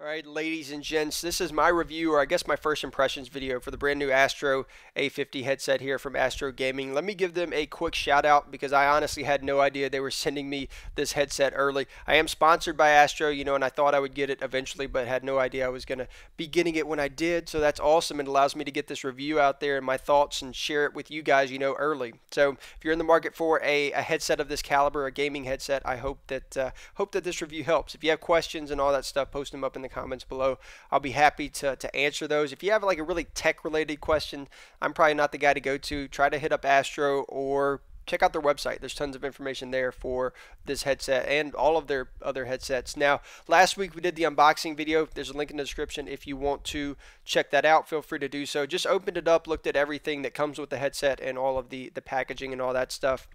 All right, ladies and gents, this is my review, or I guess my first impressions video for the brand new Astro A50 headset here from Astro Gaming. Let me give them a quick shout out because I honestly had no idea they were sending me this headset early. I am sponsored by Astro, and I thought I would get it eventually, but had no idea I was going to be getting it when I did. So that's awesome. It allows me to get this review out there and my thoughts and share it with you guys, early. So if you're in the market for a headset of this caliber, a gaming headset, I hope that this review helps. If you have questions and all that stuff, post them up in the comments below. I'll be happy to answer those. If you have like a really tech related question, I'm probably not the guy to go to. Try to hit up Astro or check out their website. There's tons of information there for this headset and all of their other headsets. Now, last week we did the unboxing video. There's a link in the description if you want to check that out. Feel free to do so. Just opened it up, looked at everything that comes with the headset and all of the packaging and all that stuff.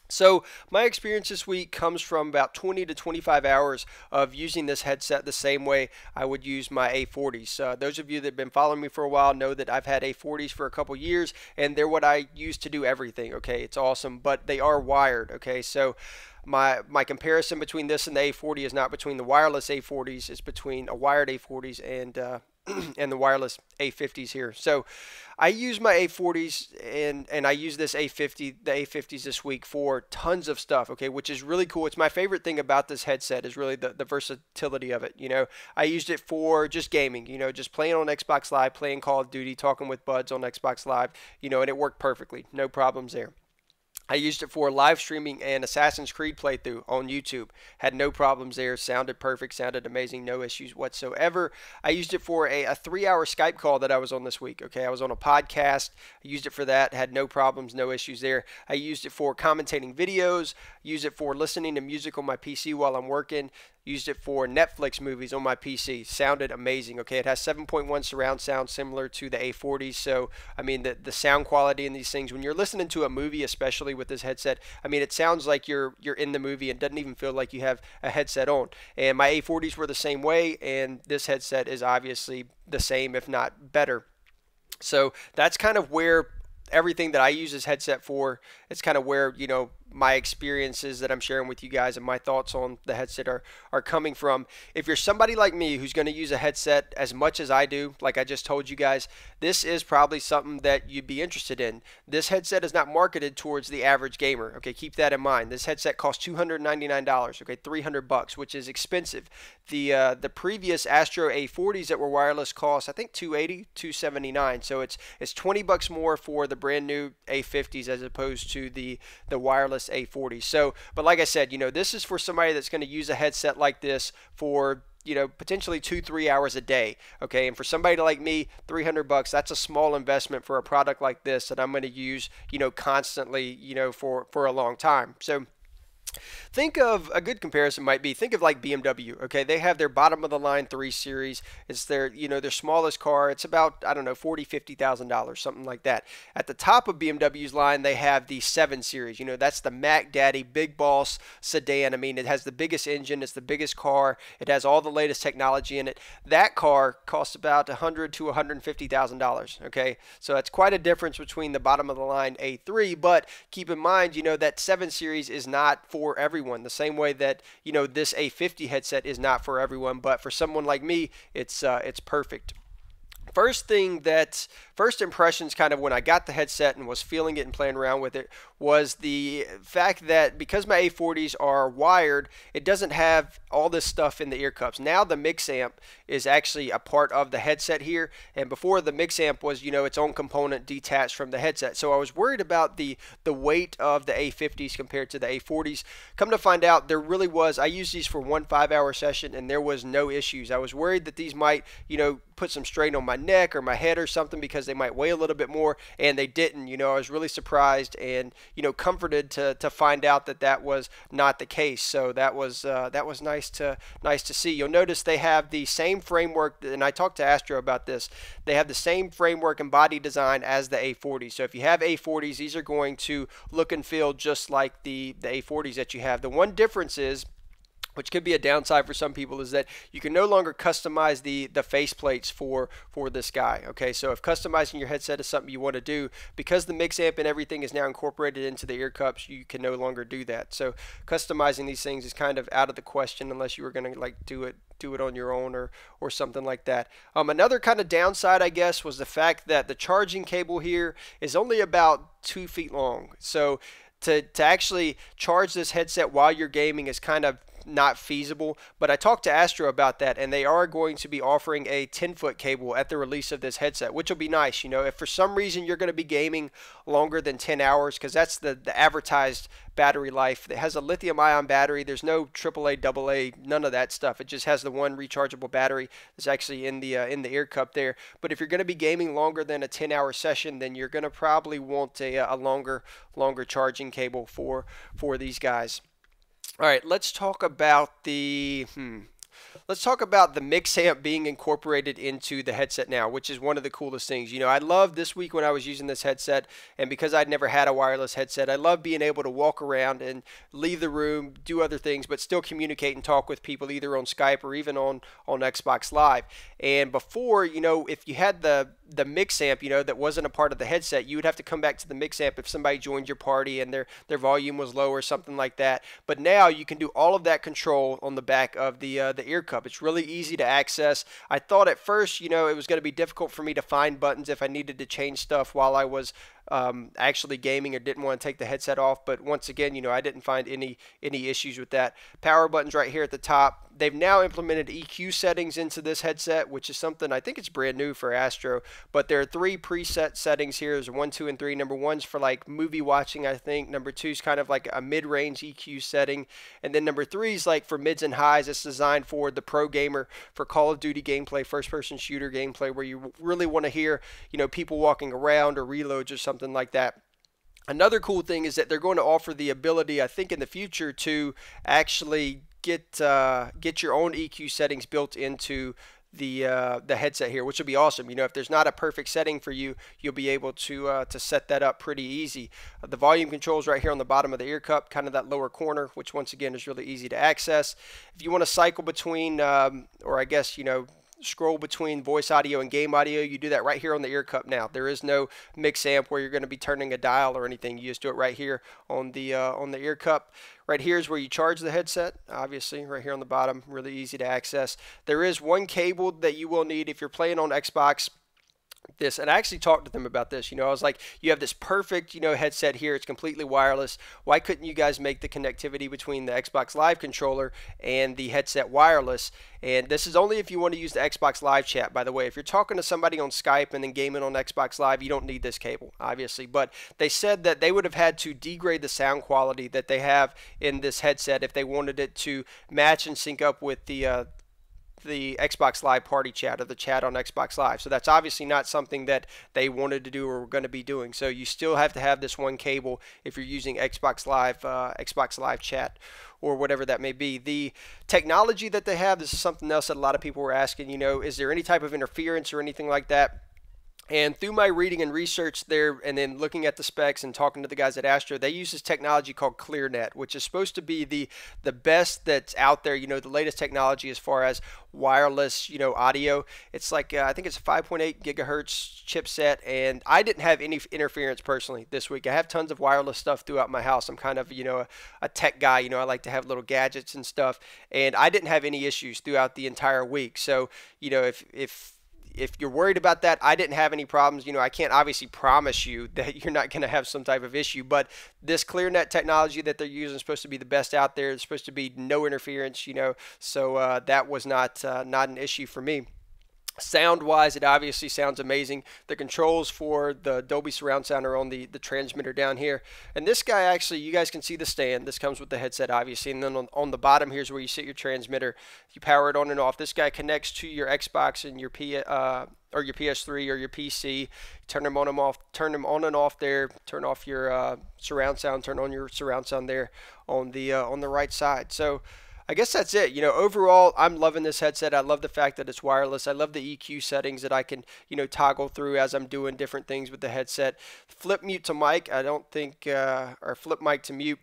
So my experience this week comes from about 20 to 25 hours of using this headset the same way I would use my A40s. Those of you that have been following me for a while know that I've had A40s for a couple years, and they're what I use to do everything. Okay, it's awesome, but they are wired. Okay, so my comparison between this and the A40 is not between the wireless A40s, it's between a wired A40s and and the wireless A50s here. So I use my A40s and I use this A50, the A50s this week for tons of stuff, okay, which is really cool. It's my favorite thing about this headset is really the versatility of it. I used it for just gaming, just playing on Xbox Live, playing Call of Duty, talking with buds on Xbox Live, and it worked perfectly. No problems there. I used it for live streaming and Assassin's Creed playthrough on YouTube. Had no problems there. Sounded perfect. Sounded amazing. No issues whatsoever. I used it for a 3-hour Skype call that I was on this week. Okay, I was on a podcast. I used it for that. Had no problems. No issues there. I used it for commentating videos. Used it for listening to music on my PC while I'm working. Used it for Netflix movies on my PC. Sounded amazing. Okay, it has 7.1 surround sound similar to the A40s. So, I mean, the sound quality in these things, when you're listening to a movie, especially with this headset, I mean, it sounds like you're in the movie and doesn't even feel like you have a headset on. And my A40s were the same way, and this headset is obviously the same, if not better. So that's kind of where everything that I use this headset for, it's kind of where, my experiences that I'm sharing with you guys and my thoughts on the headset are coming from. If you're somebody like me who's going to use a headset as much as I do, like I just told you guys, this is probably something that you'd be interested in. This headset is not marketed towards the average gamer. Okay, keep that in mind. This headset costs $299, okay, $300, which is expensive. The previous Astro A40s that were wireless cost, I think, $280, $279. So it's $20 more for the brand new A50s as opposed to the wireless A40. So, but like I said, this is for somebody that's going to use a headset like this for, potentially 2-3 hours a day. Okay. And for somebody like me, $300, that's a small investment for a product like this that I'm going to use, constantly, for a long time. So, think of a good comparison might be, think of like BMW. Okay, they have their bottom of the line 3 Series. It's their their smallest car. It's about, I don't know, $40,000-$50,000, something like that. At the top of BMW's line, they have the 7 Series. That's the Mac Daddy Big Boss sedan. I mean, it has the biggest engine. It's the biggest car. It has all the latest technology in it. That car costs about $100,000 to $150,000. Okay, so that's quite a difference between the bottom of the line A3. But keep in mind, that 7 Series is not for everyone, the same way that this A50 headset is not for everyone, but for someone like me, it's perfect. First impressions kind of when I got the headset and was feeling it and playing around with it was the fact that because my A40s are wired, it doesn't have all this stuff in the ear cups. Now the mix amp is actually a part of the headset here, and before the mix amp was its own component detached from the headset. So I was worried about the weight of the A50s compared to the A40s. Come to find out, there really was. I used these for one 5-hour session and there was no issues. I was worried that these might put some strain on my neck or my head or something because they might weigh a little bit more, and they didn't. I was really surprised and comforted to find out that was not the case. So that was nice to see. You'll notice they have the same framework, and I talked to Astro about this. They have the same framework and body design as the A40. So if you have A40s, these are going to look and feel just like the A40s that you have. The one difference is, which could be a downside for some people, is that you can no longer customize the faceplates for this guy. Okay, so if customizing your headset is something you want to do, because the mix amp and everything is now incorporated into the ear cups, you can no longer do that. So customizing these things is kind of out of the question unless you were going to like do it on your own or something like that. Another kind of downside, I guess, was the fact that the charging cable here is only about 2 feet long. So to actually charge this headset while you're gaming is kind of not feasible. But I talked to Astro about that, and they are going to be offering a 10-foot cable at the release of this headset, which will be nice. You know, if for some reason you're going to be gaming longer than 10 hours, because that's the advertised battery life. It has a lithium-ion battery. There's no AAA, AA, none of that stuff. It just has the one rechargeable battery that's actually in the ear cup there. But if you're going to be gaming longer than a 10-hour session, then you're going to probably want a longer charging cable for these guys. All right, let's talk about the mix amp being incorporated into the headset now, which is one of the coolest things. You know, I love this week when I was using this headset, and because I'd never had a wireless headset, I love being able to walk around and leave the room, do other things, but still communicate and talk with people either on Skype or even on Xbox Live. And before, you know, if you had the mix amp, you know, that wasn't a part of the headset, you would have to come back to the mix amp if somebody joined your party and their volume was low or something like that. But now you can do all of that control on the back of the ear cup. It's really easy to access. I thought at first, you know, it was going to be difficult for me to find buttons if I needed to change stuff while I was actually gaming or didn't want to take the headset off. But once again, you know, I didn't find any issues with that. Power buttons right here at the top. They've now implemented EQ settings into this headset, which is something I think it's brand new for Astro. But there are 3 preset settings here. There's 1, 2, and 3. Number 1's for like movie watching, I think. Number 2 is kind of like a mid-range EQ setting. And then number 3 is like for mids and highs. It's designed for the pro gamer, for Call of Duty gameplay, first-person shooter gameplay, where you really want to hear, you know, people walking around or reloads or something like that. Another cool thing is that they're going to offer the ability, I think, in the future to actually get your own EQ settings built into the headset here, which will be awesome. You know, if there's not a perfect setting for you, you'll be able to set that up pretty easy. The volume controls right here on the bottom of the ear cup, kind of that lower corner, which once again is really easy to access. If you want to cycle between, or I guess, you know, scroll between voice audio and game audio, you do that right here on the ear cup now. There is no mix amp where you're going to be turning a dial or anything. You just do it right here on the ear cup. Right here is where you charge the headset, obviously, right here on the bottom, really easy to access. There is one cable that you will need if you're playing on Xbox. And I actually talked to them about this. You know, I was like, you have this perfect, you know, headset here. It's completely wireless. Why couldn't you guys make the connectivity between the Xbox Live controller and the headset wireless? And this is only if you want to use the Xbox Live chat, by the way. If you're talking to somebody on Skype and then gaming on Xbox Live, you don't need this cable, obviously. But they said that they would have had to degrade the sound quality that they have in this headset if they wanted it to match and sync up with the Xbox Live party chat or the chat on Xbox Live. So that's obviously not something that they wanted to do or were going to be doing. So you still have to have this one cable if you're using Xbox Live chat or whatever that may be. The technology that they have, this is something else that a lot of people were asking, you know, is there any type of interference or anything like that? And through my reading and research there, and then looking at the specs and talking to the guys at Astro, they use this technology called ClearNet, which is supposed to be the best that's out there, you know, the latest technology as far as wireless, you know, audio. It's like, I think it's a 5.8 gigahertz chipset, and I didn't have any interference personally this week. I have tons of wireless stuff throughout my house. I'm kind of, you know, a tech guy, you know, I like to have little gadgets and stuff, and I didn't have any issues throughout the entire week. So, you know, if you're worried about that, I didn't have any problems. You know, I can't obviously promise you that you're not going to have some type of issue, but this ClearNet technology that they're using is supposed to be the best out there. It's supposed to be no interference, you know, so that was not an issue for me. Sound-wise, it obviously sounds amazing. The controls for the Dolby Surround Sound are on the transmitter down here. And this guy actually, you guys can see the stand. This comes with the headset, obviously. And then on the bottom, here's where you sit your transmitter. You power it on and off. This guy connects to your Xbox and your PS3 or your PC. Turn them on and off. Turn them on and off there. Turn off your surround sound. Turn on your surround sound there on the right side. So I guess that's it. You know, overall, I'm loving this headset. I love the fact that it's wireless. I love the EQ settings that I can, you know, toggle through as I'm doing different things with the headset. Flip mute to mic, I don't think, or flip mic to mute.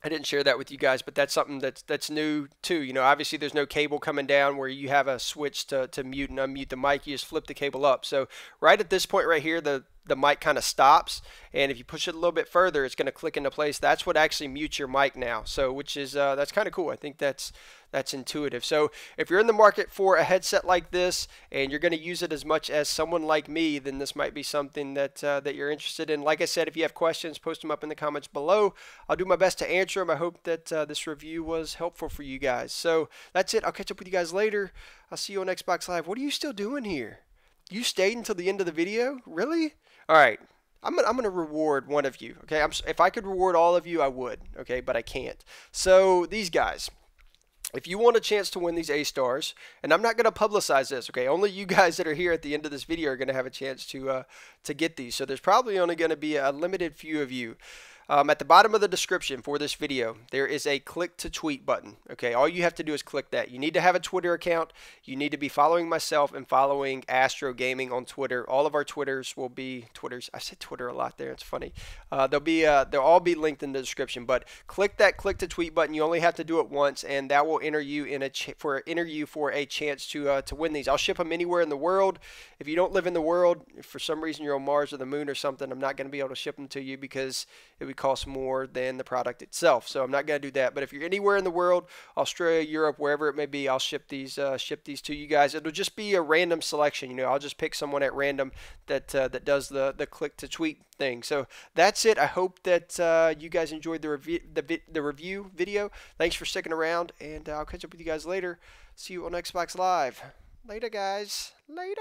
I didn't share that with you guys, but that's something that's new too. You know, obviously there's no cable coming down where you have a switch to mute and unmute the mic. You just flip the cable up. So right at this point right here, the mic kind of stops, and if you push it a little bit further, it's going to click into place. That's what actually mutes your mic now. So which is that's kind of cool. I think that's intuitive. So if you're in the market for a headset like this and you're going to use it as much as someone like me, then this might be something that you're interested in. Like I said, if you have questions, post them up in the comments below. I'll do my best to answer them. I hope that this review was helpful for you guys. So that's it. I'll catch up with you guys later. I'll see you on Xbox Live. What are you still doing here? You stayed until the end of the video? Really? All right. I'm gonna reward one of you. Okay. If I could reward all of you, I would. Okay, but I can't. So these guys. If you want a chance to win these A-stars, and I'm not going to publicize this, okay? Only you guys that are here at the end of this video are going to have a chance to get these. So there's probably only going to be a limited few of you. At the bottom of the description for this video, there is a click to tweet button. Okay, all you have to do is click that. You need to have a Twitter account. You need to be following myself and following Astro Gaming on Twitter. All of our Twitters will be Twitters. I said Twitter a lot there. It's funny. They'll all be linked in the description. But click that click to tweet button. You only have to do it once, and that will enter you for a chance to win these. I'll ship them anywhere in the world. If you don't live in the world, if for some reason you're on Mars or the moon or something, I'm not going to be able to ship them to you because it would cost more than the product itself. So I'm not going to do that. But if you're anywhere in the world, Australia, Europe, wherever it may be, I'll ship these to you guys. It'll just be a random selection. You know, I'll just pick someone at random that does the click to tweet thing. So that's it. I hope that you guys enjoyed the review video. Thanks for sticking around, and I'll catch up with you guys later. See you on Xbox Live. Later, guys. Later.